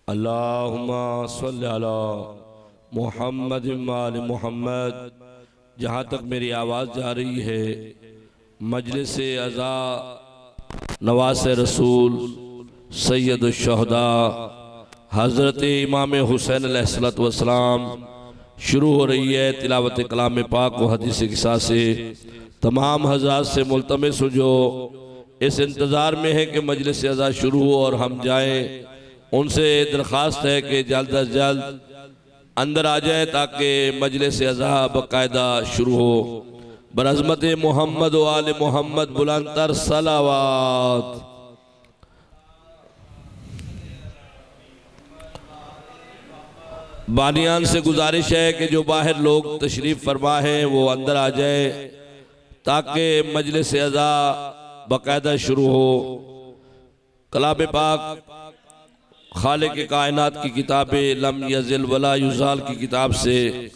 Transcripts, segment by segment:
अल्लाहुम्मा सल्लि अला मुहम्मद वाल मुहम्मद। जहाँ तक मेरी आवाज़ जा रही है, मजलिस अज़ा नवास रसूल सैयदुश्शुहदा हज़रत इमाम हुसैन अलैहिस्सलाम शुरू हो रही है। तिलावत कलाम पाक व हदीस किस्सा से तमाम हज़रात से मुल्तमिस हूँ जो इस इंतज़ार में है कि मजलिस अज़ा शुरू हो और हम जाएँ, उनसे दरख्वास्त है कि जल्द अज जल्द अंदर आ जाए ताकि मजलिस अज़ा बाकायदा शुरू हो। बरअज़मत मोहम्मद व आले मोहम्मद बुलंदतर सलावात। बानियान से गुजारिश है कि जो बाहर लोग तशरीफ़ फरमा है वो अंदर आ जाए ताकि मजलिस अज़ा बाकायदा शुरू हो। कलाम पाक खालिक कायनात की किताब लम यज़िल वला युज़ाल की किताब से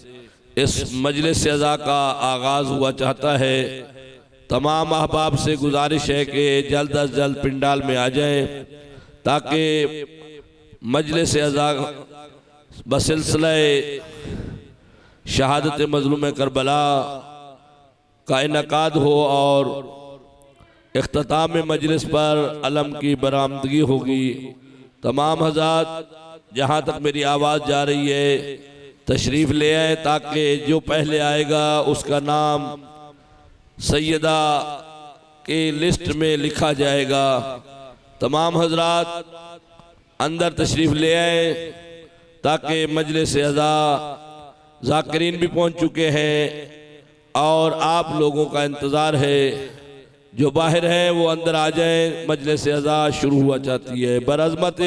इस मजलिस अज़ा का आगाज़ हुआ चाहता है। तमाम अहबाब से गुजारिश है कि जल्द अज जल्द पिंडाल में आ जाएं ताकि मजलिस अज़ा बसिलसिला शहादत मज़लूम करबला का इनकाद हो और इख्तिताम मजलिस पर अलम की बरामदगी होगी। तमाम हज़रात जहाँ तक मेरी आवाज़ जा रही है तशरीफ़ ले आए ताकि जो पहले आएगा उसका नाम सैयदा के लिस्ट में लिखा जाएगा। तमाम हज़रात अंदर तशरीफ़ ले आए ताकि मजलिस अज़ा ज़ाकिरीन भी पहुँच चुके हैं और आप लोगों का इंतज़ार है। जो बाहर है वो अंदर आ जाए, मजलिस अज़ा शुरू हुआ चाहती है। बरअज़मत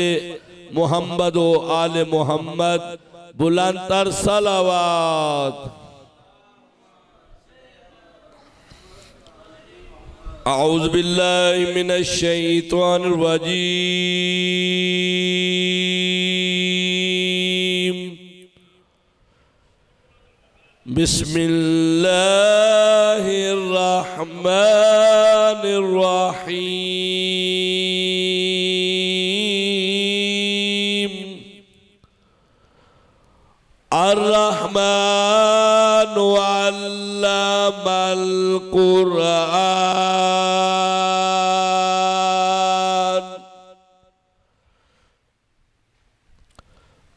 मोहम्मद व आले मोहम्मद बुलंदतर सलावात। अऊज़ु बिल्लाहि मिनश शैतानिर रजीम। बिस्मिल्लाहिर्रहमानिर्रहीम। अर्रहमानु अल्लमल कुरआन।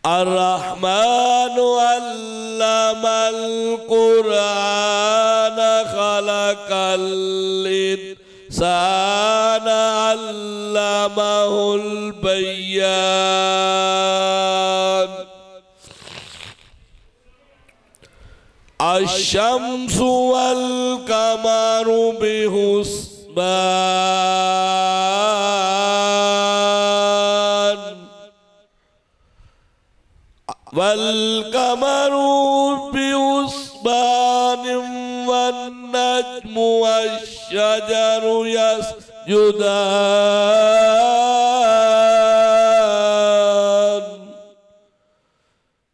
अर्रहमानु अल्लमल कुरआन खलकल इंसान अल्लमहुल बयान। अश्शम्सु वल कमरु बिहुस्बान। वल कमरु बिहुस्बान वन्नज्मु वश्शजरु यस्जुदान।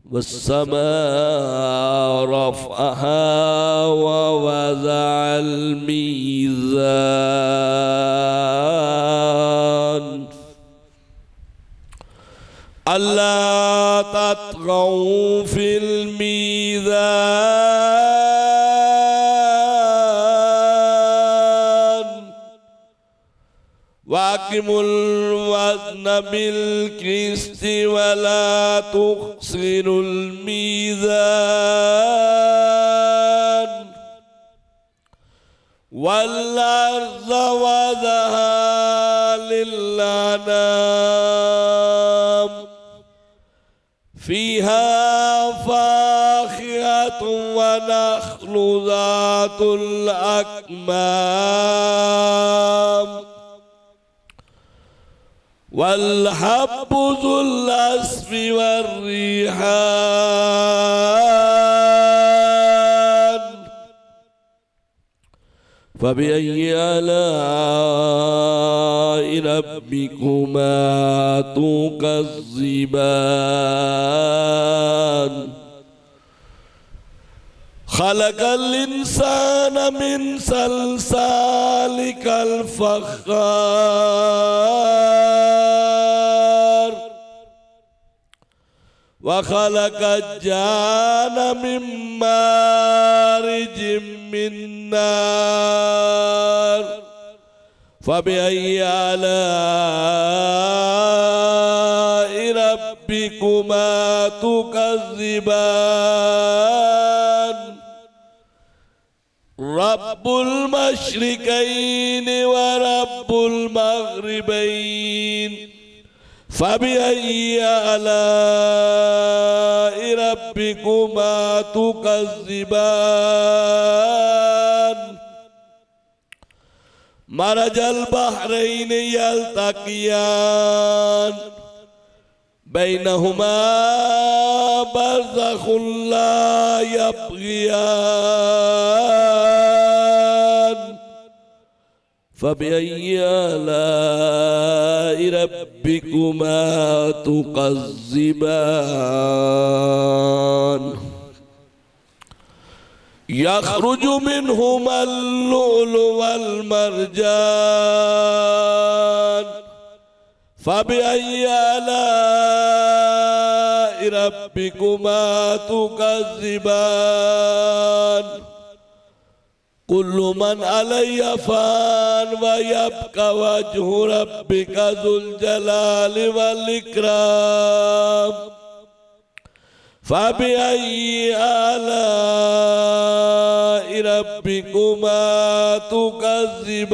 वस्समाअ रफ़अहा व वज़अल मीज़ान। अल्ला तत्गौ फिल मीज़ान वाक़िमुल वज़्न बिल क़िस्ति वला तुख़्सिरुल मीज़ान। वल अर्ज़ वज़अहा लिल-अनाम फ़ीहा फ़ाख़िहतुन व नख़्लु ज़ातुल अकमाम। वल हब्बु ज़ुल अस्फ़ि वर्रिहान। फ़बिअय्यि आलाइ रब्बिकुमा तुकज़्ज़िबान। खलकल इंसान मिन सलसालिकल फ़ख़्ख़ार। वखलक़ज्जान मिन मारिजिम मिन नार फबिअय्यि आलाइ रब्बिकुमा तुकज़्ज़िबान रब्बुल मशरिकैन व रब्बुल मग़रिबैन फबिअय्यि आलाइ रब्बिकुमा तुकज़्ज़िबान मरजल बहरैन यल्तक़ियान बैनहुमा बरज़ख़ुन ला यब्ग़ियान फबिअय्यि आलाइ रब्बिकुमा तुकज़्ज़िबान यख़रुजु मिनहुमल लुअलु वल मरजान फबिअय्यि आलाइ रब्बिकुमा तुकज़्ज़िबान कुल्लु मन अलैहा फ़ान व यब्क़ा वज्हु रब्बिका ज़ुल जलालि वल इकराम फबिअय्यि आलाइ रब्बिकुमा तुकज़्ज़िबान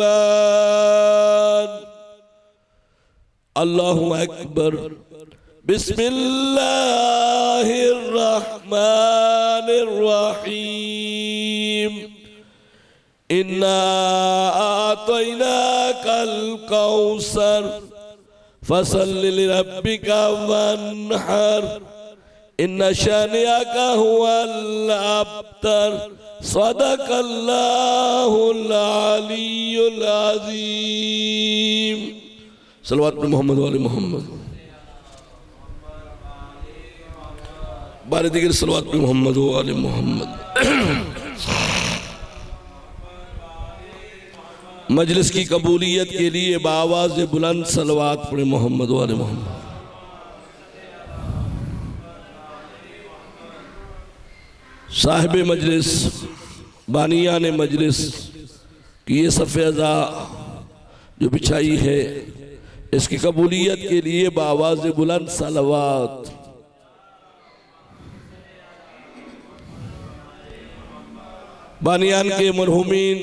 अल्लाहु अकबर बिस्मिल्लाहिर रहमानिर रहीम इन्ना आतैनाकल कौसर फसल्लि लिरब्बिका वन्हर इन्ना शानिअका हुवल अब्तर सदक़ल्लाहुल अलीयुल अज़ीम सल्लल्लाहु अलैहि मोहम्मद व आले मोहम्मद बारे दिगर सल्लल्लाहु अलैहि मोहम्मद व आले मोहम्मद। मजलिस की कबूलियत के लिए बाआवाज़ बुलंद सलवात पढ़े मोहम्मद व आले मोहम्मद। साहिब मजलिस बानियान मजलिस की ये सफ़ेज़ा जो बिछाई है इसकी कबूलियत के लिए बाआवाज़ बुलंद सलवात। बानियान के मरहूमीन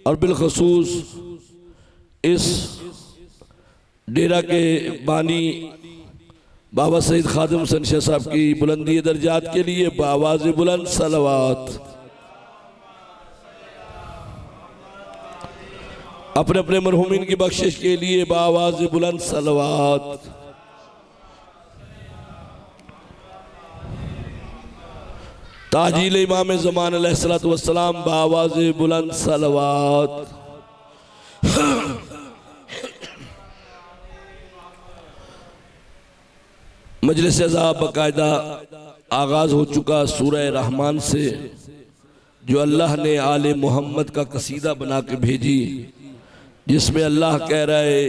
और बिलखसूस इस डेरा के बानी बाबा सईद खादिम हसन शाह साहब की बुलंदी दर्जात के लिए बाआवाज़ बुलंद सलवात। अपने अपने मरहूमीन की बख्शिश के लिए बाआवाज़ बुलंद सलवात। ताजील इमाम ज़मान अलैहिस्सलातु वस्सलाम बाआवाज़ बुलंद सलवात। मजलिस अज़ा बाकायदा आगाज़ हो चुका सूरह रहमान से जो अल्लाह ने आले मोहम्मद का कसीदा बना के भेजी, जिसमें अल्लाह कह रहा है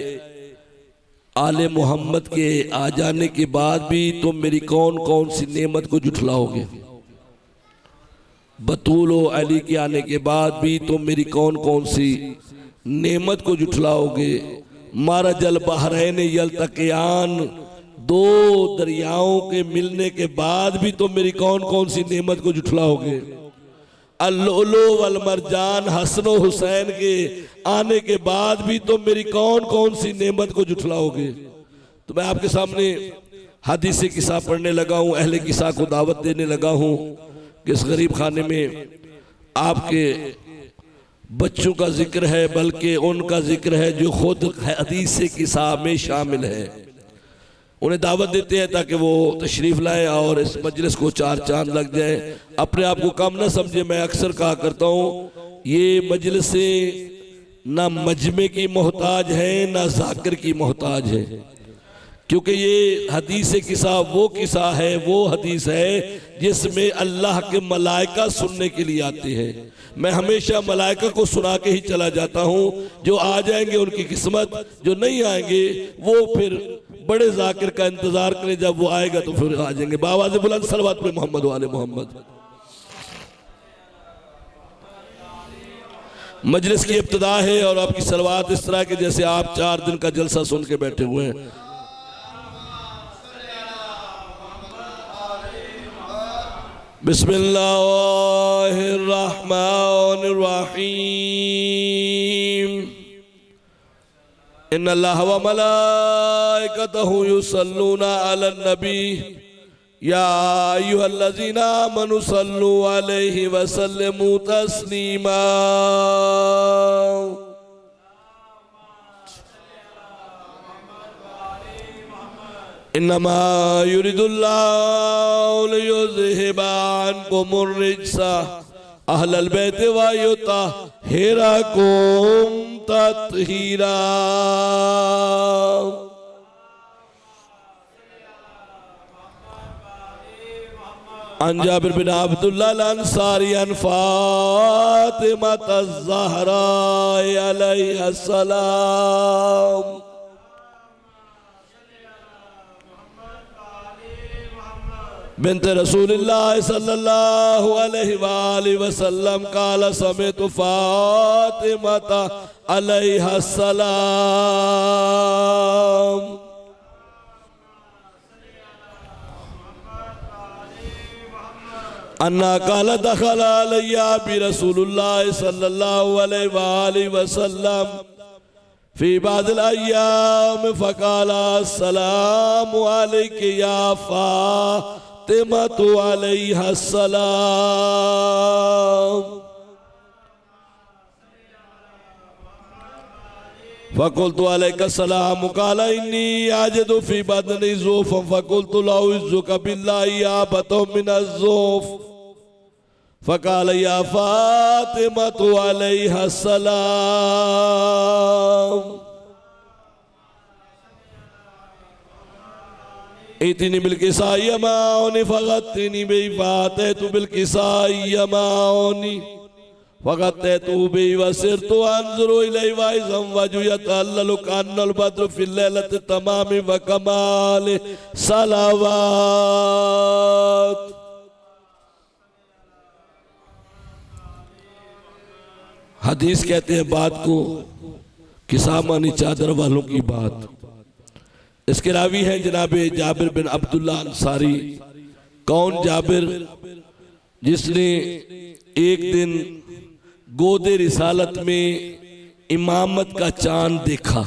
आले मोहम्मद के आ जाने के बाद भी तुम मेरी कौन कौन सी नेमत को जुठलाओगे। बतूल व अली के आने के बाद भी तुम मेरी कौन कौन सी नेमत को जुठलाओगे। मारा जल बहरैन यल्तक़ियान, दो दरियाओं के मिलने के बाद भी तुम मेरी कौन कौन सी नेमत को जुठलाओगे। अल-लुअलु वल मरजान, हसन व हुसैन के आने के बाद भी तुम मेरी कौन कौन सी नेमत को जुठलाओगे। तो मैं आपके सामने हदीस किस्सा पढ़ने लगा हूँ, अहले किस्सा को दावत देने लगा हूँ कि इस गरीब खाने में आपके बच्चों का जिक्र है, बल्कि उनका जिक्र है जो खुद हदीस किस्सा में शामिल है। उन्हें दावत देते हैं ताकि वो तशरीफ़ लाएं और इस मजलिस को चार चांद लग जाए। अपने आप को कम ना समझे। मैं अक्सर कहा करता हूँ ये मजलिसें ना मजमे की मोहताज है ना जाकिर की मोहताज है, क्योंकि ये हदीस किस्सा वो किस्सा है, वो हदीस है जिसमें अल्लाह के मलाइका सुनने के लिए आते हैं। मैं हमेशा मलाइका को सुना के ही चला जाता हूँ। जो आ जाएंगे उनकी किस्मत, जो नहीं आएंगे वो फिर बड़े जाकिर का इंतजार करें, जब वो आएगा तो फिर आ जाएंगे। बावाज़ बुलंद सलवात पे मोहम्मद वाले मोहम्मद। मजलिस की इब्तिदा है और आपकी सलवात इस तरह के जैसे आप 4 दिन का जलसा सुन के बैठे हुए हैं। बिस्मिल्लाहिर्रहमानिर्रहीम। इन्नल्लाह व मलाइकतहु युसल्लूना अलन नबी या अय्युहल्लज़ीना आमनू सल्लू अलैहि व सल्लिमू तस्लीमा। इन्नमा युरिदुल्लाहु लियुज़हिबा अन्कुमुर रिज्सा अहलल बैति व युतहिराकुम तत्हीरा। अन जाबिर बिन अब्दुल्लाह अल अंसारी अन फातिमा अज़-ज़हरा अलैहा सलाम बिन्त रसूलिल्लाह सल्लल्लाहु अलैहि वसल्लम काला समेत फातिमा अलैहा सलाम। अन्ना काला दखल अलैया बि रसूलुल्लाह सल्लल्लाहु अलैहि वसल्लम फी बादिल अय्याम फ़क़ाला अस्सलामु अलैका या फ़ातिमा अलैहा सलाम। फ़क़ुल्तु अलैका सलाम क़ाला इन्नी अजिदु फ़ी बदनी ज़ुफ़्फ़न फ़क़ुल्तु लअऊज़ुका बिल्लाहि याबतु मिनज़्ज़ुफ़्फ़ फ़क़ाला या फ़ातिमा अलैहा सलाम। इतनी बिलकिसाई यमाउनी फ़ग़त्तिनी बि फ़ातहतु बिलकिसाई यमाउनी फ़ग़त्तहतु बि वसिरतु अंज़ुरु इलैहि वइज़म वजहु यतअल्ललु कअन्नल बद्रु फ़िल लैलति तमामी व कमालि सलावात। हदीस कहते हैं बात को किसा मानी चादर वालों की बात। इसके रावी हैं जनाब जाबिर बिन अब्दुल्लाह अंसारी। कौन जाबिर? जिसने एक दिन गोदे रिसालत में इमामत का चांद देखा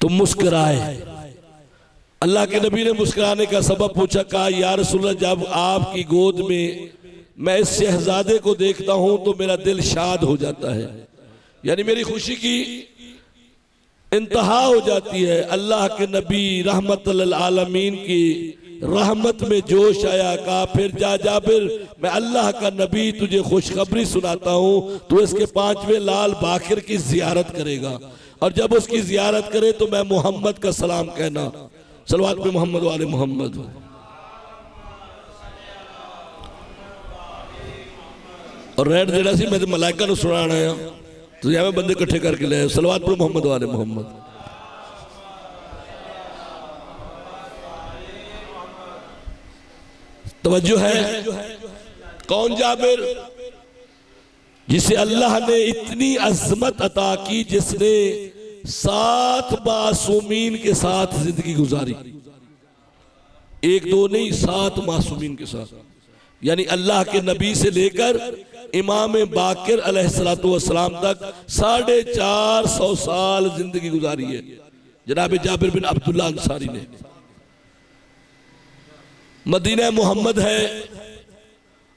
तो मुस्कुराए। अल्लाह के नबी ने मुस्कुराने का सबब पूछा, कहा या रसूलल्लाह जब आपकी गोद में मैं इस शहजादे को देखता हूं तो मेरा दिल शाद हो जाता है, यानी मेरी खुशी की इंतहा हो जाती है। अल्लाह के नबी रहमतुल आलमीन की रहमत में जोश आया। कहा फिर जा जाबिर, मैं अल्लाह का नबी तुझे खुशखबरी सुनाता हूँ, तू इसके 5वें लाल बाखिर की जियारत करेगा और जब उसकी जियारत करे तो मैं मोहम्मद का सलाम कहना। सलवात पे मोहम्मद वाले मोहम्मद। और रेड जेड़ा सी मैं मलाइका नूं सुनाना है तो यहाँ बंदे इकट्ठे करके ले। सलवात पे मोहम्मद वाले मोहम्मद। तवज्जो है। कौन जाबिर? जिसे अल्लाह ने इतनी अजमत अता की, जिसने 7 मासूमीन के साथ जिंदगी गुजारी। 1-2 नहीं, 7 मासूमीन के साथ, यानी अल्लाह के नबी से लेकर इमाम बाकिर अलैहिस्सलातु वस्सलाम तक 450 साल जिंदगी गुजारी है जनाब जाबिर बिन अब्दुल्लाह अंसारी ने। मदीना मोहम्मद है,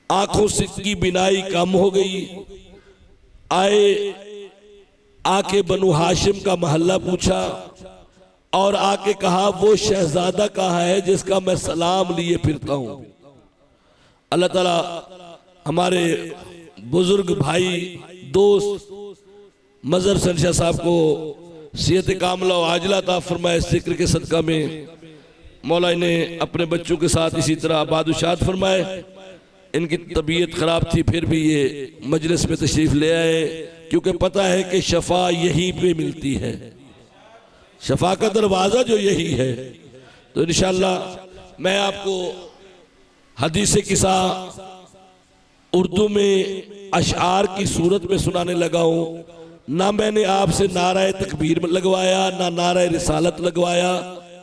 आंखों से की बिनाई कम हो गई। आए आके बनु हाशिम का महल्ला पूछा और आके कहा वो शहजादा कहाँ है जिसका मैं सलाम लिए फिरता हूं। अल्लाह ताला हमारे बुजुर्ग भाई दोस्त मजहर संशाह साहब को सेहत कामला और आजला अता फरमाए। जिक्र के सदका में मौला ने अपने बच्चों के साथ इसी तरह आबाद-ओ-शाद फरमाए। इनकी तबीयत खराब थी फिर भी ये मजलिस में तशरीफ ले आए, क्योंकि पता है कि शफा यहीं पे मिलती है। शफा का दरवाज़ा जो यही है। तो इंशाअल्लाह मैं आपको हदीस किस्सा उर्दू में अशआर की सूरत में सुनाने लगा हूँ। ना मैंने आपसे नारा तकबीर लगवाया, ना नारा रिसालत लगवाया,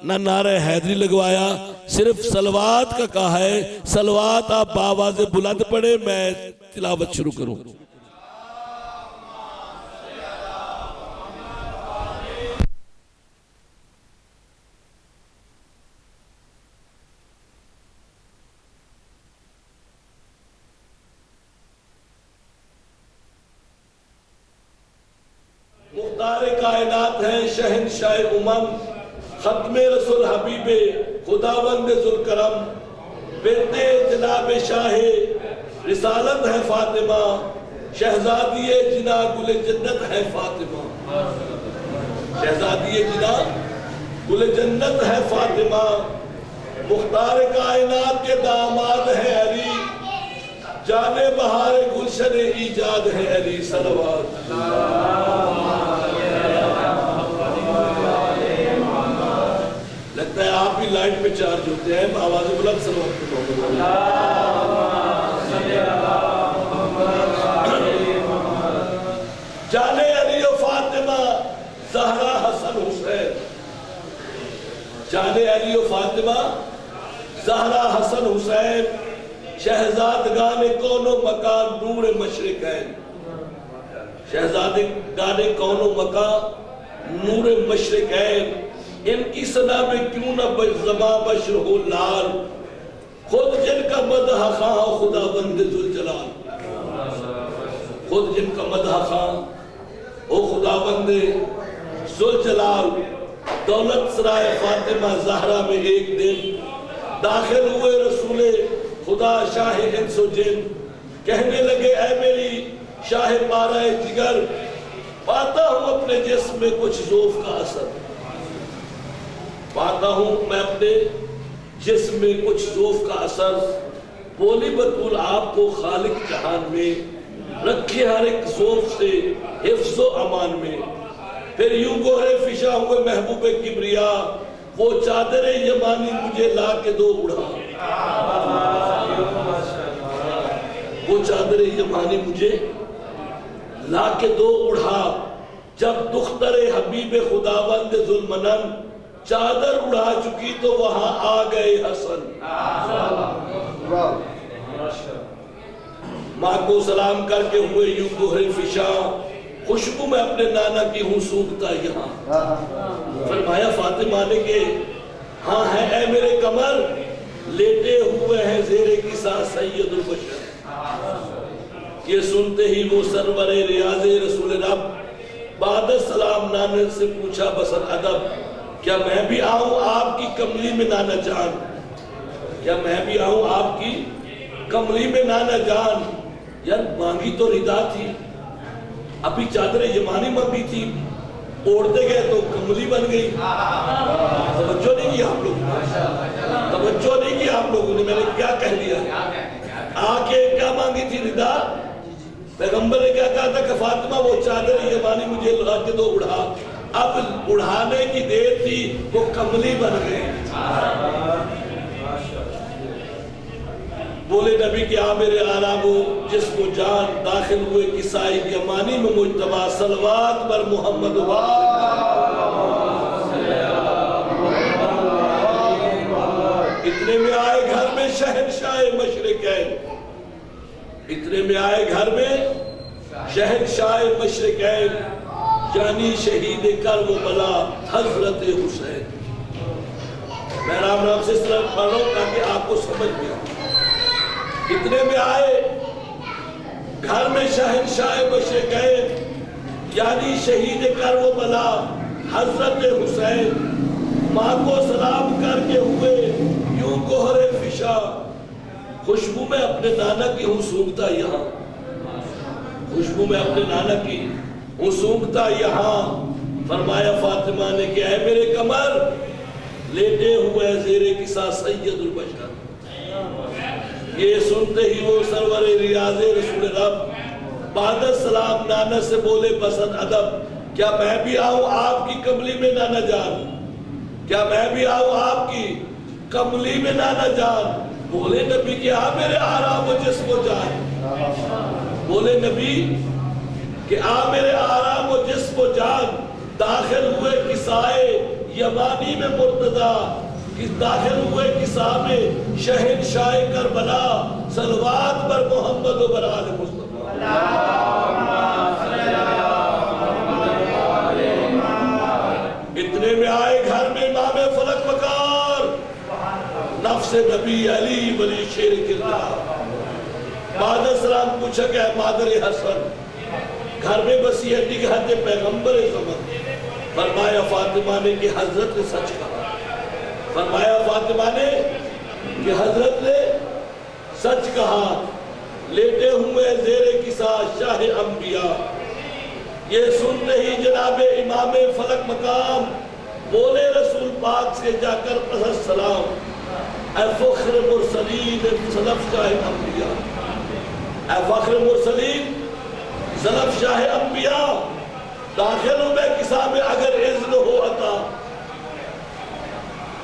ना नारा हैदरी लगवाया, सिर्फ सलवात का कहा है। सलवात आप बावाज़ बुलंद पढ़े, मैं तिलावत शुरू करूँ। मुख्तार कायनात है शहनशाह उमम, खत्मे रसूल हबीबे खुदावंद जुल करम, बेटे जनाब शाहे रिसालत है फातिमा, शहजादी जिना गुल जन्नत है फातिमा। शहजादी जिना गुल जन्नत है फातिमा, मुख्तार कायनात के दामाद है अली, जाने बहार गुलशन ईजाद है अली। सलवात लगता है आप भी लाइट पे चार्ज होते हैं। आवाज़ बुलंद सलवात जाने अली और फातिमा ज़हरा हसन हुसैन, जाने अली और फातिमा ज़हरा हसन हुसैन, शहजादगाने कौनो मकान नूर मशरिक है। शहजादे गाने कौनो मकान नूर मशरिक है, इनकी सना में क्यों न ज़मा बशर हो लाल, खुद जिनका मदह खां खुदावंद जुल जलाल। खुद जिनका मदह खां ओ खुदावंद जुल जलाल। दौलत सराय फातिमा ज़हरा में एक दिन दाखिल हुए रसूले खुदा शाह इंसो जिन, कहने लगे ऐ मेरी शाह पारा जिगर, पाता हूँ अपने जिस्म में कुछ ज़ौफ़ का असर, पाता हूँ मैं अपने जिस्म में कुछ ज़ौफ़ का असर। बोली बतूल आपको खालिक जहान में रखे हर एक ज़ौफ़ से हिफ्ज़ो अमान में। फिर यूं गोहरे फिशा हुए महबूबे किबरिया, वो चादरे यमानी मुझे ला के दो उड़ा, वो चादरे यमानी मुझे ला के दो उड़ा। जब दुख्तरे हबीब खुदावंद जुल्मनन चादर उड़ा चुकी तो वहां आ गए हसन। माँ को सलाम करके हुए यूं गोहरे फिशा, खुशबू में अपने नाना की हूँ सूखता यहाँ। फरमाया फातिमा ने के हाँ है ऐ मेरे कमर, लेटे हुए हैं ज़ेरे की साथ सैयदुल बशर। ये सुनते ही वो सरवरे रियाज़े रसूल रब बाद सलाम नाना से पूछा बसर अदब, क्या मैं भी आऊं आपकी कमली में नाना जान, क्या मैं भी आऊं आपकी कमली में नाना जान। यार मांगी तो रिदा थी, अभी चादर यमानी मांगी थी, ओढ़ते गए तो कमली बन गई। तवज्जो नहीं की आप लोगों ने, तवज्जो नहीं की आप लोगों ने, मैंने क्या कह दिया। आके क्या मांगी थी रिदा, पैगंबर ने क्या कहा था कि फातिमा वो चादर यमानी मुझे लगा के दो उड़ा। अब उड़ाने की देर थी, वो कमली बन गई। बोले नबी के आ मेरे आरामो जिसको जान, दाखिल हुए किसाई यमानी में मुज्तबा, सलवात पर मोहम्मद। इतने में आए घर में शहनशाह मशरिकैन, इतने में आए घर में शहनशाह मशरिकैन, यानी शहीद करबला हजरत हुसैन। मैं राम राम से पढ़ रहा हूं ताकि आपको समझ में आए। इतने में आए घर में शहनशाह मशरिकैन, यानी शहीद करबला हजरत हुसैन, माँ को सलाम करके हुए यूं गोहरे फिशा, खुशबू में अपने नाना की हूँ सूंघता यहाँ, खुशबू में अपने नाना की हूँ सूंघता यहाँ। फरमाया फातिमा ने कि ऐ मेरे कमर, लेटे हुए ज़ेरे किसा सैयदुल बशर। ये सुनते ही वो सरवरे रियाज़े रसूल रब बाद सलाम नाना से बोले बसद अदब, क्या मैं भी आऊं आपकी कमली में नाना जान, क्या मैं भी आऊं आपकी कमली में नाना जान। बोले नबी कि आ मेरे आराम व जिस्म जान, बोले नबी कि आ मेरे आराम व जिस्म जान। दाखिल हुए किसाए यमानी में मुर्तजा, दाखिल हुए किसा में शहंशाह करबला, सलवात पर मोहम्मद व बराल मुस्तफा। इतने में आए घर में इमाम फलक वकार, नफ्स नबी अली वली शेर किरदार। मादर सलाम पूछा क्या मादर हसन, घर में बसी है निगहत पैगंबर ज़मान। फरमाया फातिमा ने कि हजरत ने सच कहा, फरमाया फातिमा ने कि हजरत ने सच कहा। लेटे हुए जेरे किसा शाह अंबिया, ये सुनते ही जनाबे इमाम फलक मकाम बोले रसूल पाक से जाकर सलाम, ऐ फख्र मुरसलीन सलफ शाह अंबिया, ऐ फख्र मुरसलीन सलफ शाह अंबिया। दाखिल में किसा में अगर इज़्न हो अता,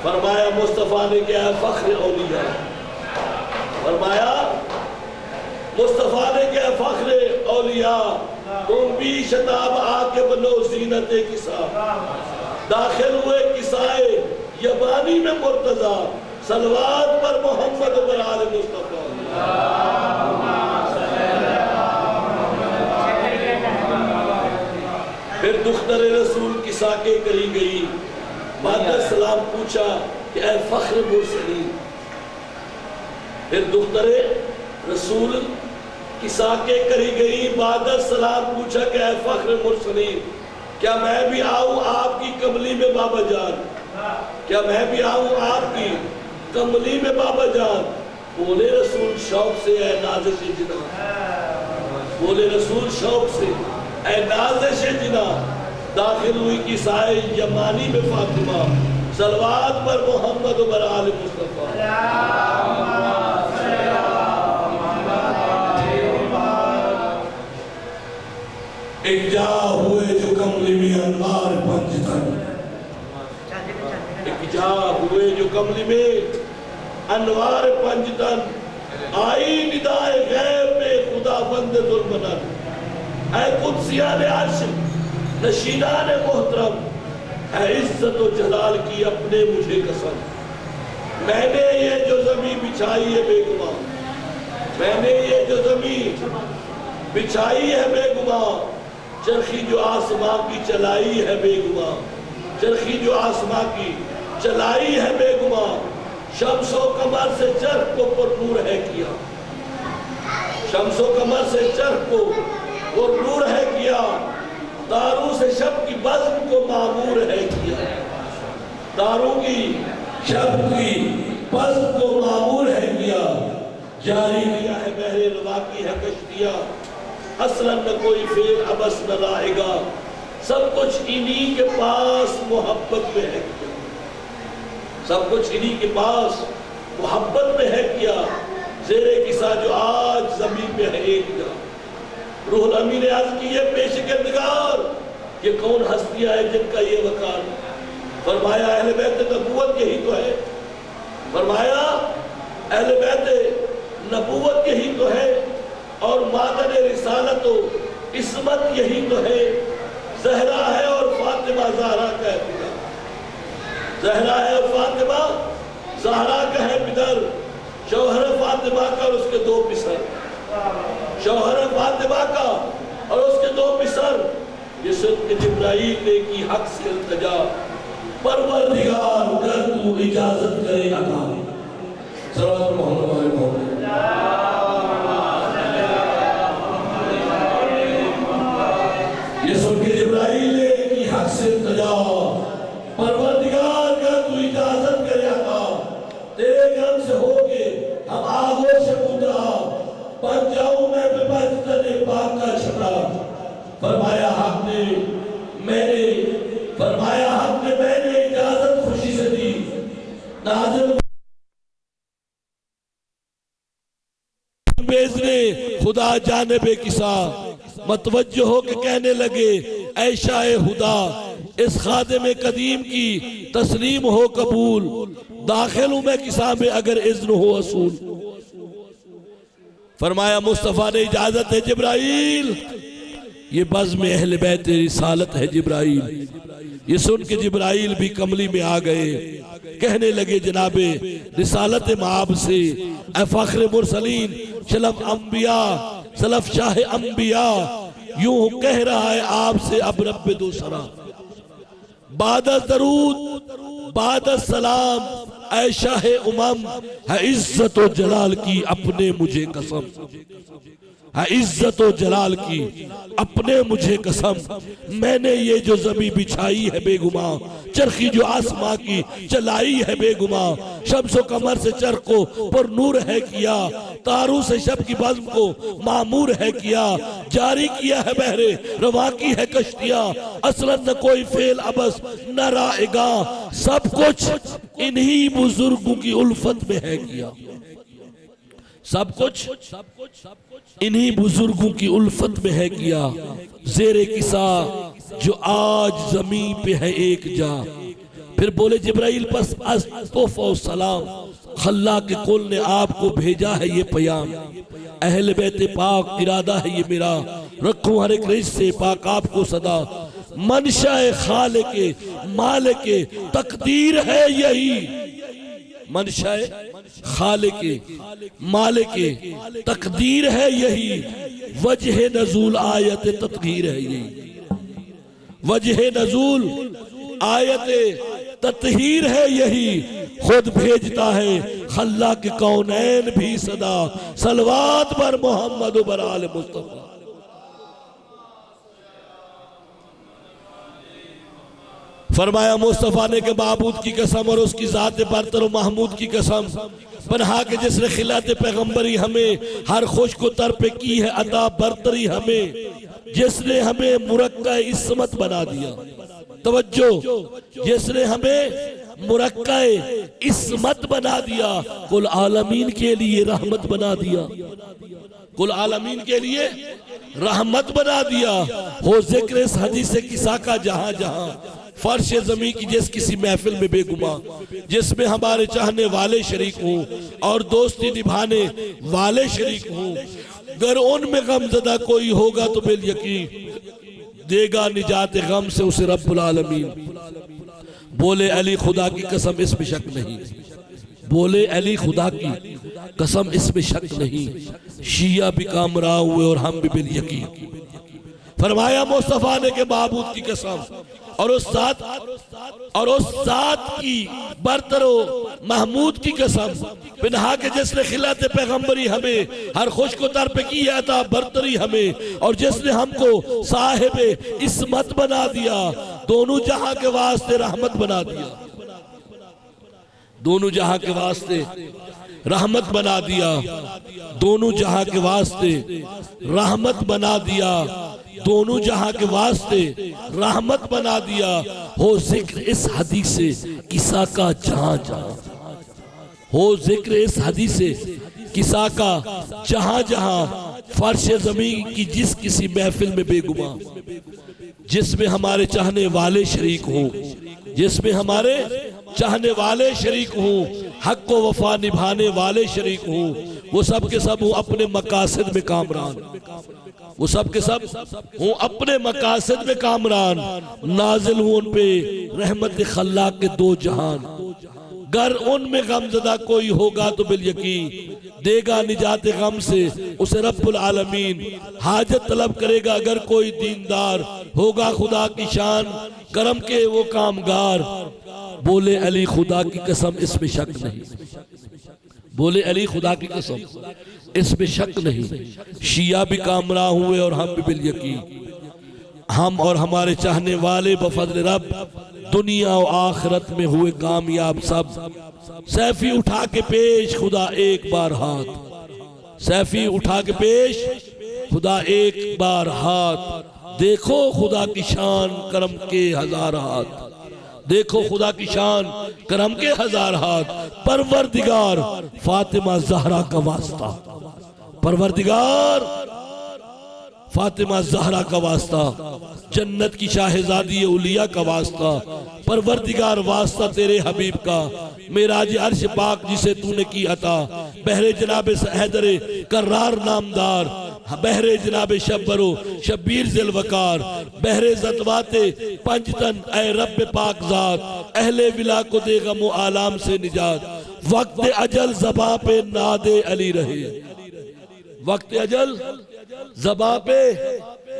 फरमाया मुस्तफा ने क्या है फख्र औलिया, फरमाया मुस्तफा ने क्या फख्र औलिया। तुम भी शताब आके बनो जीनत किसा, दाखिल हुए किसाए यमानी में मुर्तजा, सलवात पर मोहम्मद बराल मुस्तफा। फिर दुख्तर रसूल किसा के करी गई, मादर सलाम पूछा कि ऐ फख्र मुरसलीन। फिर दुख्तरे रसूल किसा के करी गई, मादर सलाम पूछा कि ऐ फख्र मुरसलीन, क्या मैं भी आऊं आपकी कमली में बाबा जान, क्या मैं भी आऊं आपकी कमली में बाबा जान। बोले रसूल शौक से ऐ नाज़िश जिना, बोले रसूल शौक से ऐ नाज़िश जिना। दाखिल हुई किसाए यमानी में फातिमा, सलवात पर मोहम्मद बराल मुस्तफा। एक जा हुए जो कमली में अनवार पंजतन, एक जा हुए जो कमली में अनवार पंजतन। आई निदाए गैब में खुदा बंद जुल्मनन, ऐ कुदसियान अर्श नशीनान मोहतरम, है इज्जत व जलाल की अपने मुझे कसम। मैंने ये जो ज़मीन बिछाई है बेगुमा, मैंने ये जो ज़मीन बिछाई है बेगुमा। चरखी जो आसमां की चलाई है बेगुमा, चरखी जो आसमां की चलाई है बेगुमा। शम्सो कमर से चरख को पुरनूर है किया, शम्सो कमर से चरख को पुरनूर है किया। दारू से शब की बज़्म को मामूर है किया, दारू की शब की बज़्म को मामूर है किया। जारी किया है बहरे रवा की है कश्तियाँ, असलन न कोई फेर अबस न लाएगा। सब कुछ इन्हीं के पास मोहब्बत में है किया, सब कुछ इन्हीं के पास मोहब्बत में है किया। ज़ेरे किसा जो आज ज़मीन पे है एक जा। रूहुल अमीन ने अर्ज़ की है पेश के निगार, ये कौन हस्तियां हैं जिनका ये वकार। फरमाया अहले बैत नबूवत यही तो है, फरमाया अहले बैत नबूवत यही तो है, और मादन रिसालत इस्मत यही तो है। ज़हरा है और फातिमा ज़हरा का है पितर, ज़हरा है और फातिमा ज़हरा का है पितर। शौहर फातिमा का और उसके दो पिसर, शौहर फातिमा का और उसके दो पिसर। ये सुन के जिब्राईल ने की हक से इल्तिजा, परवरदिगार कर तू इजाजत करे अता। सल्लल्लाहु अलैहि वसल्लम। ये सुन के जिब्राईल ने की हक से इल्तिजा, परवरदिगार कर तू इजाजत करे अता। तेरे करम से होके हम आगोश कूदा, बन जाऊं मैं बेबस्तने पाक का छपरा। फरमाया आपने मैंने, फरमाया आपने मैंने इजाजत खुशी से दी। नाज़िल बेज़ने खुदा जाने बे किसा, मतवज्जो हो के कहने लगे ऐशा हुदा, इस खादिम कदीम की तस्लीम हो कबूल, दाखिल हूं मैं किसा में अगर इज़्न हो असूल। फरमाया मुस्तफ़ा ने इजाजत है जिब्राइल, ये बज़्म अहले बैत रिसालत है जिब्राइल। ये सुन के जिब्राइल भी कमली में आ गए, कहने लगे जनाबे रिसालत माब से ए फ़ख्र मुरसलीन शलफ अंबिया सलफ शाह अंबिया, यूं कह रहा है आपसे अब रब्बे दूसरा। बाद दरूद बाद सलाम ऐ शाह उमम, है इज्जत व जलाल की अपने मुझे कसम, है इज्जत व जलाल की अपने मुझे कसम। मैंने ये जो जमी बिछाई है बेगुमा, चरखी जो आसमां की चलाई है बेगुमा, शम्सो कमर से चरख को पर नूर है किया, तारू से शब की बज़्म को मामूर है किया, जारी किया है बहरे रवा की है कश्तियां, असलन न कोई फेल अबस न राएगा, सब कुछ इन्हीं बुजुर्गों की उल्फत में है किया, सब कुछ इन्हीं बुजुर्गों की उल्फत में है किया। ज़ेरे किसा जो आज जमीन पे है एक जा। फिर बोले जिब्राइल पस तोहफा सलाम, खल्ला के कुल ने आपको भेजा है ये पयाम, अहल बैत पाक इरादा है ये मेरा, रखूं हर एक रिश्ते से पाक आपको सदा, मनशाए खाले के माले के तकदीर है यही, मनशाए खाले के माले के तकदीर है यही, वजह नजूल आयत तत्हीर है यही, वजह नजूल आयत तत्हीर है यही, खुद भेजता है खल्ला के कौनैन भी सदा, सलवात पर मोहम्मद बर आल मुस्तफा। फरमाया मुस्तफ़ा ने के माबूद की कसम और उसकी ज़ात बरतर व महमूद की कसम, बना के जिसने खिलाते पैगम्बरी हमें हर खुश को तर पे की है अता बरतरी हमें, जिसने हमें मुरक्का इस्मत बना दिया, तवज्जो, जिसने हमें मुरक्का इस्मत बना दिया, कुल आलमीन के लिए रहमत बना दिया, कुल आलमीन के लिए रहमत बना दिया। हो जिक्र इस हदीस किसा का जहां जहां, फर्श जमी की जिस किसी महफिल में बेगुमा, जिसमें हमारे चाहने वाले शरीक हों और दोस्ती निभाने वाले शरीक हों, अगर उनमें गमज़दा कोई होगा तो बिल यकीन देगा निजात गम से उसे रब्बुल आलमीन। बोले अली खुदा की कसम इसमें शक नहीं, बोले अली खुदा की कसम इसमें शक नहीं, शिया भी कामरा हुए और हम भी बिल यकीन। फरमाया मुस्तफ़ा ने के माबूद की कसम और उस साथ की बरतरो महमूद की कसम, बिना के जिसने खिलाते पैगम्बरी हमें हर खुश को तर पे की है अता बरतरी हमें, और जिसने हमको साहिब इस्मत बना दिया, दोनों जहां के वास्ते रहमत बना दिया, दोनों जहां के वास्ते रहमत बना दिया, दोनों जहां के वास्ते रहमत बना दिया, दोनों जहां के वास्ते रहमत बना दिया। हो जिक्र इस हदीस से किसा का जहां जहां, हो जिक्र इस हदीस से किसा का जहां जहां, फर्श जमीन की जिस किसी महफिल में बेगुमा, जिसमें हमारे चाहने वाले शरीक हों, जिसमें हमारे चाहने वाले शरीक हों, हक को वफा निभाने वाले शरीक हों, वो सब के सब हों अपने मकासद में कामरान, वो सब के सब हों अपने मकासद में कामरान, नाजिल हूं उन पे रहमत खल्ला के दो जहान, गर उनमें गमज़दा कोई होगा तो बिल यकीन देगा निजात गम से उसे रब्बुल आलमीन। हाजत तलब करेगा अगर कोई दीनदार, होगा खुदा की शान करम के वो कामगार। बोले अली खुदा की कसम इसमें शक नहीं, बोले अली खुदा की कसम इसमें शक नहीं, शिया भी कामरा हुए और हम भी बिल यकीन, हम और हमारे चाहने वाले बफज़ल रब दुनिया और आखिरत में हुए कामयाब सब। सैफी उठा के पेश खुदा एक बार हाथ, सैफी उठा के पेश खुदा एक बार हाथ, देखो खुदा की शान करम के हजार हाथ, देखो खुदा की शान करम के हजार हाथ। परवरदिगार फातिमा ज़हरा का वास्ता, परवरदिगार फातिमा ज़हरा का वास्ता, जन्नत की शाहज़ादी उलिया का वास्ता, परवरदिगार वास्ता तेरे हबीब का, मेराज अर्श पाक जिसे तूने की अता, बहरे जनाब हैदर कर्रार नामदार, बहरे जनाब शब्बरो शब्बीर ज़िलवकार, बहरे ज़तवाते पंजतन ए रब पाक ज़ात, अहले विला को दे गमो आलाम से निजात, वक्त अजल ज़बां पे नादे अली रहे, वक्त अजल ज़बां पे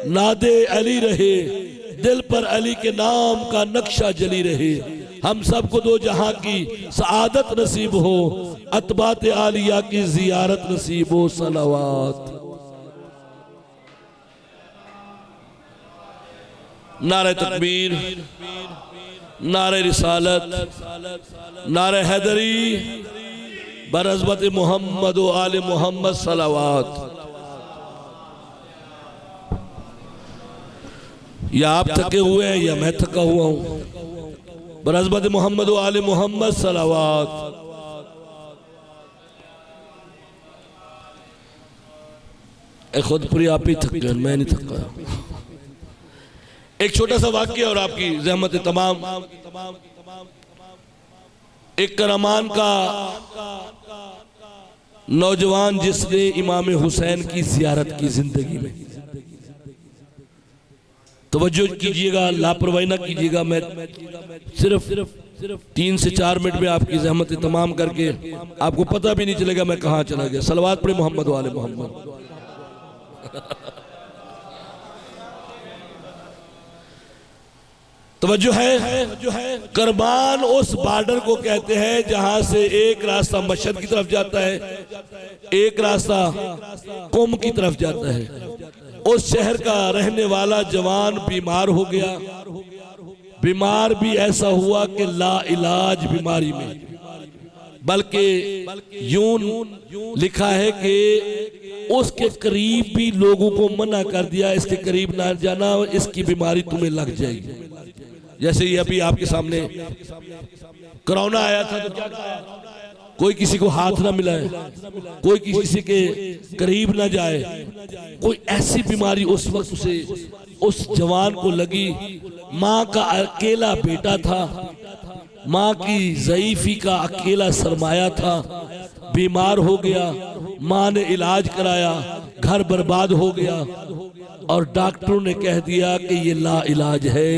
नादे अली रहे, दिल पर अली के नाम का नक्शा जली रहे, हम सबको दो जहां की सआदत नसीब हो, अतबात आलिया की जियारत नसीब हो, सलावात। नारे तकबीर, नारे रिसालत, नारे हैदरी, बरज़बत मोहम्मद व आले मोहम्मद सलावात। या आप थके हुए हैं या मैं थका हुआ हूं, बरज़बत मोहम्मद व आले मोहम्मद सलावात। खुद पूरी आप ही थक गए, मैं नहीं थका। एक छोटा सा वाक्य और आपकी ज़हमत तमाम। एक करमान का नौजवान जिसने इमाम हुसैन की ज़ियारत की जिंदगी में, तवज्जो कीजिएगा, लापरवाही ना कीजिएगा। मैं सिर्फ 3 से 4 मिनट में आपकी ज़हमत तमाम करके आपको पता भी नहीं चलेगा मैं कहाँ चला गया। सलवात पढ़े मोहम्मद वाले मोहम्मद। तवज्जो है, करबान उस बॉर्डर को कहते हैं जहां से एक रास्ता मशहद की तरफ जाता है, एक रास्ता कुम की तरफ जाता है। उस शहर का रहने वाला जवान बीमार हो गया, बीमार भी ऐसा हुआ कि ला इलाज बीमारी में, बल्कि यूं लिखा है कि उसके करीब भी लोगों को मना कर दिया, इसके करीब ना जाना, इसकी बीमारी तुम्हें लग जाएगी। जैसे ये अभी आपके सामने कोरोना आया था तो क्या कहा, कोई किसी को हाथ ना मिलाए, कोई किसी के करीब ना जाए। कोई ऐसी बीमारी उस वक्त उस जवान को लगी। माँ का अकेला बेटा था, माँ की ज़ईफ़ी का अकेला सरमाया था, बीमार हो गया, माँ ने इलाज कराया, घर बर्बाद हो गया और डॉक्टरों ने कह दिया कि ये ला इलाज है,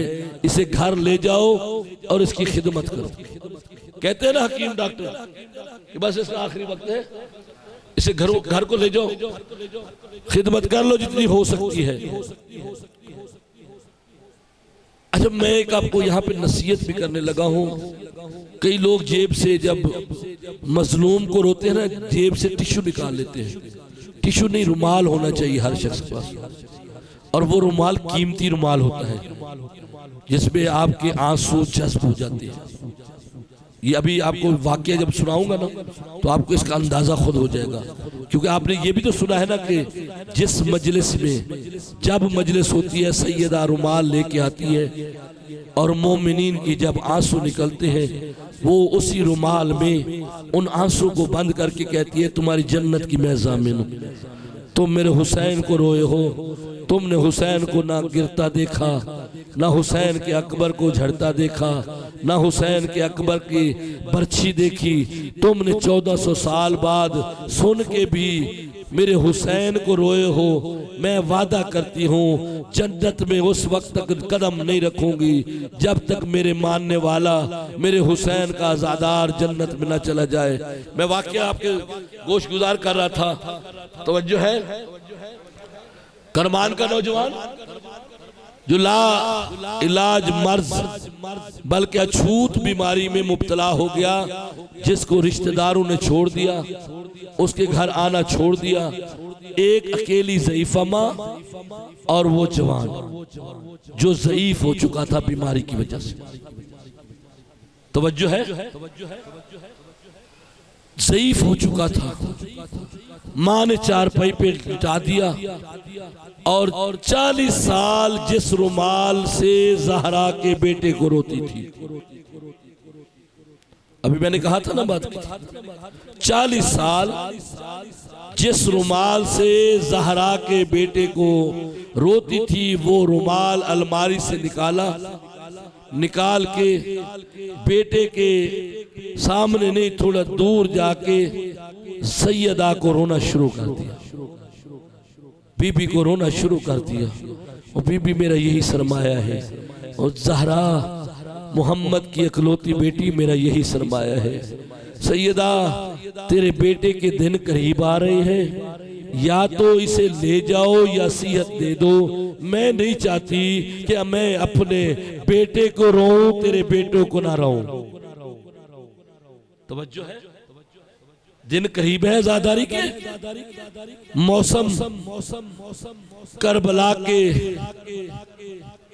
इसे घर ले जाओ और इसकी खिदमत करो। कहते हैं ना हकीम डॉक्टर कि बस इसका आखिरी वक्त है, इसे घर को ले जाओ, खिदमत कर लो जितनी हो सकती है। अच्छा, मैं एक आपको यहाँ पे नसीहत भी करने लगा हूँ। कई लोग जेब से जब मजलूम को रोते हैं ना, जेब से टिश्यू निकाल लेते हैं। टिश्यू नहीं, रुमाल होना चाहिए हर शख्स के पास, और वो रुमाल कीमती रुमाल होता है जिसमें आपके आंसू जज्ब हो जाते हैं। ये अभी आपको वाकया जब सुनाऊंगा ना तो आपको इसका अंदाजा खुद हो जाएगा, क्योंकि आपने ये भी तो सुना है ना कि जिस मजलिस में जब मजलिस होती है सैयदा रुमाल लेके आती है और मोमिनीन की जब आंसू निकलते हैं वो उसी रुमाल में उन आंसू को बंद करके कहती है तुम्हारी जन्नत की मैं ज़ामिन हूं। तुम मेरे हुसैन को रोए हो, तुमने हुसैन को ना गिरता देखा, ना हुसैन के अकबर को झड़ता देखा, ना हुसैन के अकबर की बर्छी देखी। तुमने 1400 साल बाद सुन के भी मेरे हुसैन को रोए हो। मैं वादा करती हूँ जन्नत में उस वक्त तक कदम नहीं रखूंगी जब तक मेरे मानने वाला मेरे हुसैन का आज़ादार जन्नत में न चला जाए। मैं वाकया आपके गोश गुजार कर रहा था, तवज्जो है। करमान का नौजवान जो ला इलाज मर्ज बल्कि अछूत बीमारी में मुब्तला हो गया, जिसको रिश्तेदारों ने छोड़ दिया, उसके घर आना छोड़ दिया, एक अकेली ज़ईफ़ा माँ और वो जवान जो ज़ईफ़ हो चुका था बीमारी की वजह से। तवज्जो है, ज़ईफ़ हो चुका था। माँ ने चारपाई पे लिटा दिया और 40 साल जिस रुमाल से ज़हरा के बेटे को रोती थी, अभी मैंने कहा था ना बात की, 40 साल जिस रुमाल से ज़हरा के बेटे को रोती थी, वो रुमाल अलमारी से निकाल के बेटे के सामने नहीं, थोड़ा दूर जाके सैयदा को रोना शुरू कर दिया, बीबी को रोना शुरू कर दिया। और बीबी मेरा यही सरमाया है, और ज़हरा मोहम्मद की इकलौती बेटी मेरा यही सरमाया है। सैयदा तेरे बेटे के दिन करीब आ रहे हैं, या तो इसे ले जाओ या सियत दे दो। मैं नहीं चाहती कि मैं अपने बेटे को रोऊं, तेरे बेटों को ना रोऊं। तवज्जो है, दिन करीब है आजादारी के, मौसम करबला के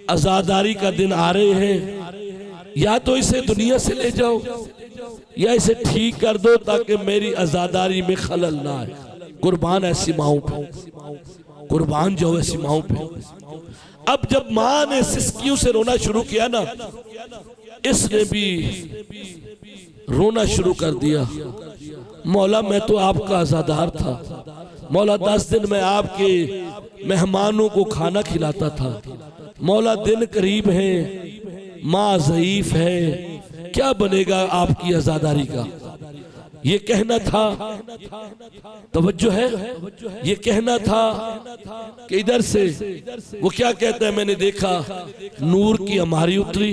आजादारी का दिन आ रहे हैं। या तो इसे दुनिया से ले जाओ या इसे ठीक कर दो ताकि मेरी आजादारी में खलल ना आए। कुर्बान ऐसी माओं पे, कुर्बान जाओ ऐसी माओं पे। अब जब मां ने सिसकियों से रोना शुरू किया ना, इसने भी रोना शुरू कर दिया। मौला मैं तो आपका आजादार था, मौला 10 दिन मैं आपके मेहमानों को खाना खिलाता था। मौला दिन करीब है, माँ ज़ईफ है, क्या बनेगा आपकी आजादारी का। ये कहना था, तवज्जो है, ये कहना था कि इधर से वो क्या कहता है, मैंने देखा नूर की अमारी उतरी,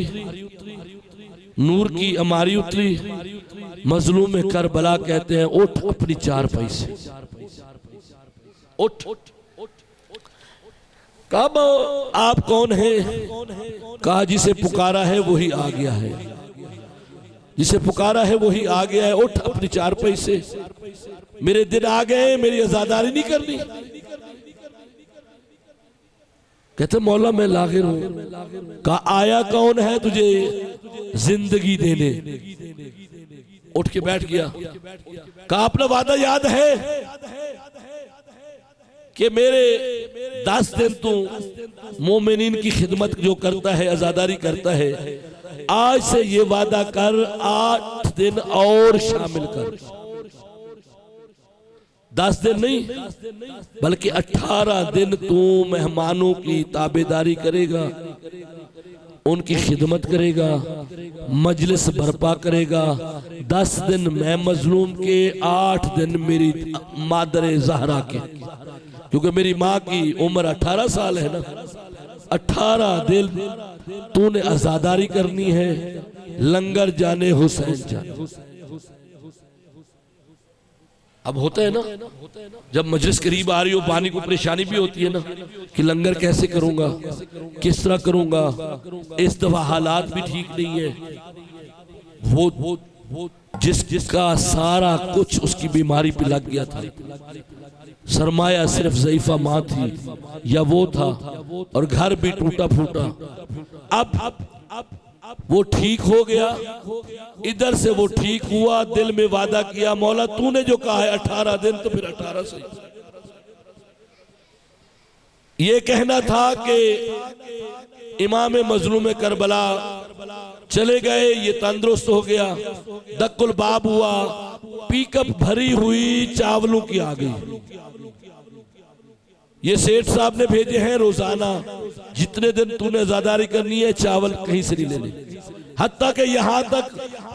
नूर की अमारी उतरी। मजलूम करबला कहते हैं उठ अपनी चारपाई से, उठ। कब आप कौन हैं? कहा जिसे पुकारा है वही आ गया है, जिसे पुकारा है वही आ गया है। उठ अपनी चारपाई से, मेरे दिन आ गए, मेरी आजादारी नहीं करनी। कहते मौला मैं लागिर हूं। कहा आया कौन है तुझे जिंदगी देने? उठ के बैठ गया। कहा अपना वादा याद है कि मेरे 10 दिन तू मोमिनीन की खिदमत जो करता है, आजादारी करता है, आज से ये वादा कर 8 दिन और शामिल कर। 10 दिन नहीं बल्कि 18 दिन तू मेहमानों की ताबेदारी करेगा, उनकी खिदमत करेगा, मजलिस बर्पा करेगा। 10 दिन मैं मजलूम के, 8 दिन मेरी मादर ज़हरा के, क्योंकि मेरी माँ की उम्र 18 साल है ना। 18 दिन तूने आजादारी करनी है, लंगर जाने हुसैन जाने। अब होता है ना, जब मजलिस करीब आ रही हो, पानी को परेशानी भी होती है ना कि लंगर कैसे करूंगा, किस तरह करूंगा। इस दफा हालात भी ठीक नहीं है। वो जिसका सारा कुछ उसकी बीमारी पे लग गया था, सरमाया सिर्फ ज़ईफा माँ थी या वो था, और घर भी टूटा फूटा। अब वो ठीक हो गया, इधर से वो ठीक हुआ, दिल में वादा किया मौला तूने जो कहा है 18 दिन, तो फिर 18 सही। ये कहना था कि इमाम मजलूम करबला चले गए, ये तंदुरुस्त हो गया, दक्कुल बाब हुआ, पिकअप भरी हुई चावलों की आ गई। ये सेठ साहब ने भेजे हैं, रोजाना जितने दिन तूने आजादारी करनी है चावल कहीं से नहीं लेने। हत्ता के यहाँ तक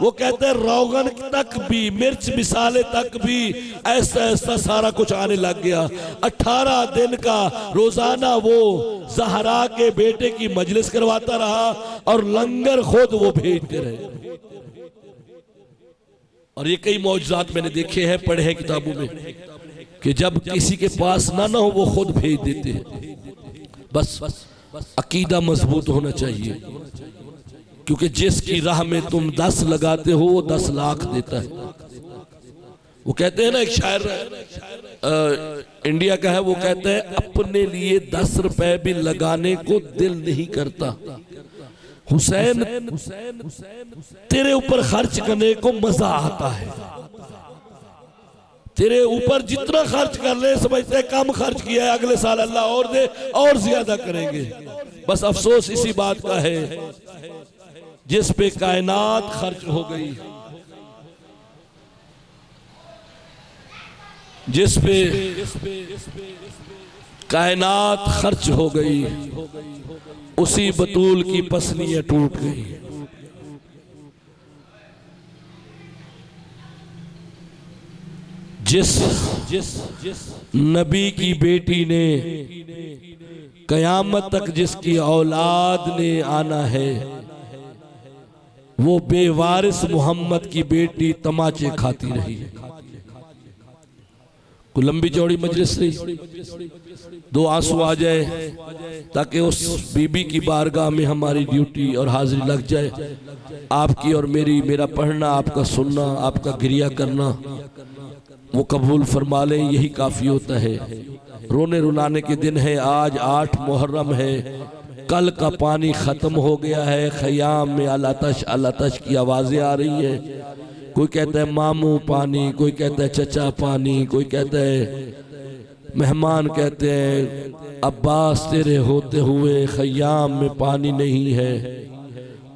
वो कहते हैं रोगन तक भी, मिर्च मिसाले तक भी, ऐसा ऐसा सारा कुछ आने लग गया। 18 दिन का रोजाना वो ज़हरा के बेटे की मजलिस करवाता रहा और लंगर खुद वो भेजते रहे। और ये कई मौजूदात मैंने देखे हैं, पढ़े हैं किताबों में, कि जब किसी के पास ना हो वो खुद भेज देते हैं। बस अकीदा मजबूत होना चाहिए, क्योंकि जिसकी राह में तुम 10 लगाते हो वो 10 लाख देता है। वो कहते हैं ना, एक शायर इंडिया का है, वो कहते हैं अपने लिए 10 रुपए भी लगाने को दिल नहीं करता, हुसैन तेरे ऊपर खर्च करने को मजा आता है। तेरे ऊपर जितना खर्च कर ले समझते हैं कम खर्च किया है, अगले साल अल्लाह और दे और ज्यादा करेंगे। बस अफसोस इसी बात का है जिस पे कायनात खर्च हो गई, जिस पे कायनात खर्च हो गई, उसी बतूल की पसलियां टूट गई। जिस नबी की बेटी ने कयामत तक जिसकी औलाद ने आना है, वो बेवारिस मोहम्मद की बेटी तमाचे खाती रही। कोई लंबी चौड़ी मजलिस रही, दो आंसू आ जाए ताकि उस बीबी की बारगाह में हमारी ड्यूटी और हाजिरी लग जाए। आपकी और मेरी, मेरा पढ़ना, आपका सुनना, आपका गिरिया करना वो कबूल फरमा ले, यही काफ़ी होता है। रोने रुलाने के दिन है, आज 8 मुहर्रम है, कल का पानी ख़त्म हो गया है। ख़याम में अलातश की आवाज़ें आ रही हैं। कोई कहता है मामू पानी, कोई कहता है चचा पानी, कोई कहता है मेहमान कहते हैं अब्बास तेरे होते हुए ख़याम में पानी नहीं है।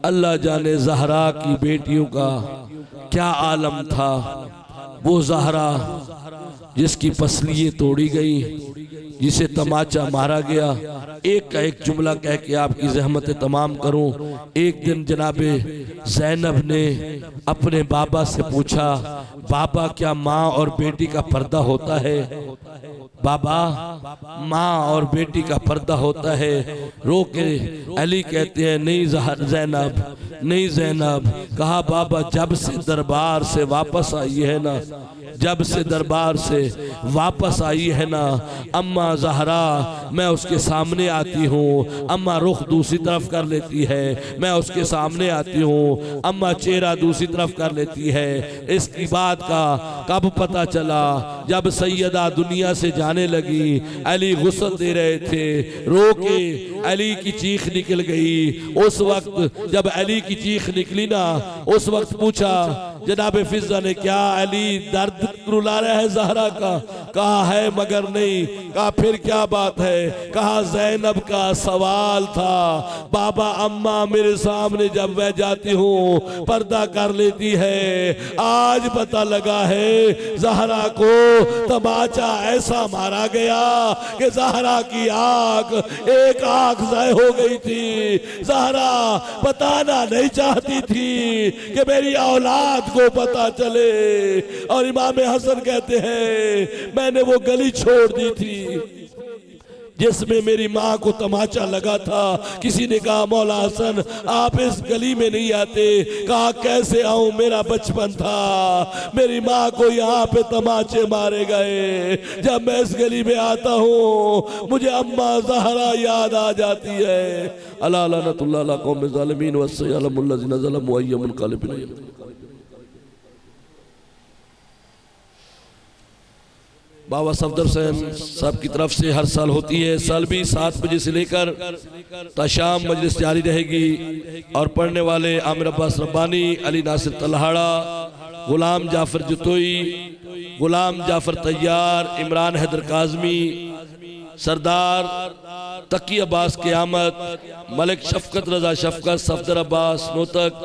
अल्लाह जाने ज़हरा की बेटियों का क्या आलम था। वो ज़हरा जिसकी पसलियाँ तोड़ी गई, जिसे तमाचा मारा गया। एक का एक जुमला कह के आपकी ज़हमतें तमाम करूं। एक दिन जनाबे ज़ैनब ने अपने बाबा से पूछा, बाबा क्या माँ और बेटी का पर्दा होता है? बाबा, माँ और बेटी का पर्दा होता है। रो के अली कहते हैं नहीं ज़ैनब, नहीं ज़ैनब। कहा बाबा जब से दरबार से वापस आई है ना, जब से दरबार से वापस आई है ना अम्मा ज़हरा, मैं उसके सामने आती हूँ, अम्मा रुख दूसरी तरफ कर लेती है, मैं उसके सामने आती हूँ, अम्मा चेहरा दूसरी तरफ कर लेती है। इसकी बात का कब पता चला? जब सैयदा दुनिया से जाने लगी, अली गुस्ल दे रहे थे, रो के अली की चीख निकल गई। उस वक्त जब अली की चीख निकली ना, उस वक्त पूछा जनाब फिजा ने, क्या अली दर्द रुला रहा है ज़हरा का? कहा है मगर नहीं। कहा फिर क्या बात है? कहा ज़ैनब का सवाल था। बाबा अम्मा मेरे सामने जब मैं जाती हूँ पर्दा कर लेती है। आज पता लगा है ज़हरा को तमाचा ऐसा मारा गया कि ज़हरा की आँख, एक आँख ज़ाय हो गई थी। ज़हरा बताना नहीं चाहती थी कि मेरी औलाद को पता चले। और इमाम हसन कहते हैं मैंने वो गली छोड़ दी थी जिसमें मेरी माँ को तमाचा लगा था। किसी ने कहा मौला हसन आप इस गली में नहीं आते। कहा कैसे आऊं, मेरा बचपन था, मेरी माँ को यहाँ पे तमाचे मारे गए। जब मैं इस गली में आता हूँ मुझे अम्मा ज़हरा याद आ जाती है। अला लानतुल्लाह अला कौम ज़ालिमीन वस्सयलमुल्लज़ीना ज़लमू अय्यमुल क़ालिबीन। बाबा सफदर साहब की तरफ से हर साल होती है। साल भी 7 बजे से लेकर ताशाम मजलिस जारी रहेगी। और पढ़ने वाले आमिर अब्बास रब्बानी, अली नासिर तलहाड़ा, गुलाम जाफर जतोई, गुलाम जाफर तैयार, इमरान हैदर काज़मी, सरदार तकी अब्बास क़यामत, मलिक शफकत रजा शफकत, सफदर अब्बास नोतक,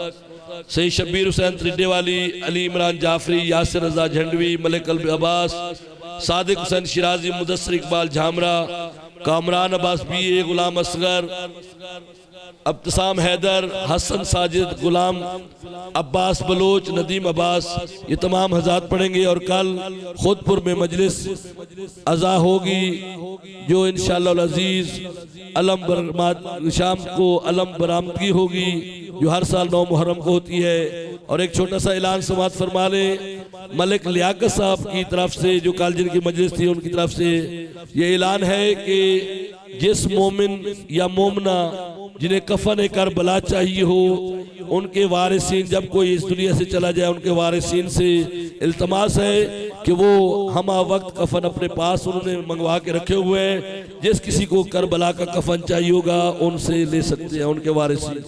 सही शब्बीर हुसैन त्रिडेवाली, अली इमरान जाफरी, यासिर रजा झंडवी, मलिक अब्बास, सादिक हुसैन शिराजी, मुदस्सिर इकबाल झामरा, कामरान अब्बास BA, गुलाम असगर, अब्तसाम हैदर, हसन साजिद, गुलाम अब्बास बलोच, नदीम अब्बास, ये तमाम हज़रात पढ़ेंगे। और कल खुदपुर में मजलिस अज़ा होगी जो इंशाअल्लाह अज़ीज़ अलम शाम को अलम बरामदगी होगी जो हर साल 9 मुहर्रम को होती है। और एक छोटा सा ऐलान समात फरमा ले, मलिक लियाकत साहब की तरफ से जो कल जिनकी मजलिस थी उनकी तरफ से ये ऐलान है कि जिस मोमिन या मोमना जिन्हें कफन करबला चाहिए हो, उनके वारिसीन जब कोई इस दुनिया से चला जाए, उनके वारिसीन से इल्तमास है कि वो हमा वक्त कफन अपने पास उन्होंने मंगवा के रखे हुए हैं। जिस किसी को करबला का कफन चाहिए होगा उनसे ले सकते हैं, उनके वारिसीन।